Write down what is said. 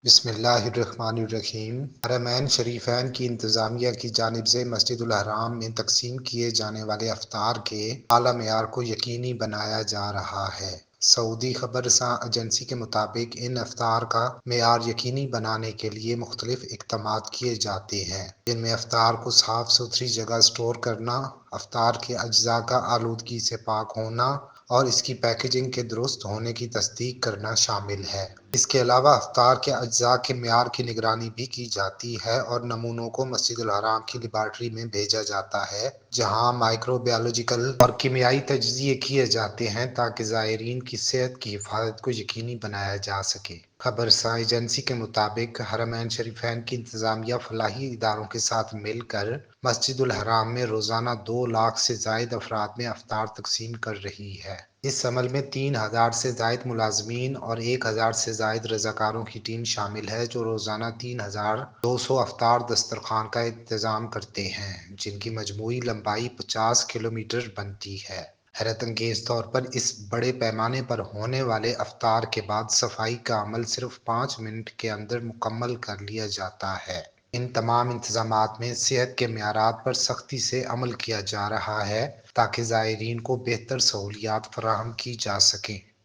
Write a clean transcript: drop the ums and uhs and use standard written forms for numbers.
بسم اللہ الرحمن الرحیم۔ حرمین شریفین کی انتظامیہ کی جانب سے مسجد الحرام میں تقسیم کیے جانے والے افطار کے اعلیٰ معیار کو یقینی بنایا جا رہا ہے۔ سعودی خبر رساں ایجنسی کے مطابق ان افطار کا معیار یقینی بنانے کے لیے مختلف اقدامات کیے جاتے ہیں، جن میں افطار کو صاف ستھری جگہ سٹور کرنا، افطار کے اجزاء کا آلودگی سے پاک ہونا اور اس کی پیکیجنگ کے درست ہونے کی تصدیق کرنا شامل ہے۔ اس کے علاوہ افطار کے اجزاء کے معیار کی نگرانی بھی کی جاتی ہے اور نمونوں کو مسجد الحرام کی لیبارٹری میں بھیجا جاتا ہے، جہاں مائکرو بایولوجیکل اور کیمیائی تجزیے کیے جاتے ہیں تاکہ زائرین کی صحت کی حفاظت کو یقینی بنایا جا سکے۔ خبر رساں ایجنسی کے مطابق حرمین شریفین کی انتظامیہ فلاحی اداروں کے ساتھ مل کر مسجد الحرام میں روزانہ 2 لاکھ سے زائد افراد میں افطار تقسیم کر رہی ہے۔ اس عمل میں 3,000 سے زائد ملازمین اور 1,000 سے زائد رضاکاروں کی ٹیم شامل ہے، جو روزانہ 3,200 افطار دسترخوان کا انتظام کرتے ہیں، جن کی مجموعی لمبائی 50 کلومیٹر بنتی ہے۔ حیرت انگیز طور پر اس بڑے پیمانے پر ہونے والے افطار کے بعد صفائی کا عمل صرف 5 منٹ کے اندر مکمل کر لیا جاتا ہے۔ ان تمام انتظامات میں صحت کے معیارات پر سختی سے عمل کیا جا رہا ہے تاکہ زائرین کو بہتر سہولیات فراہم کی جا سکیں۔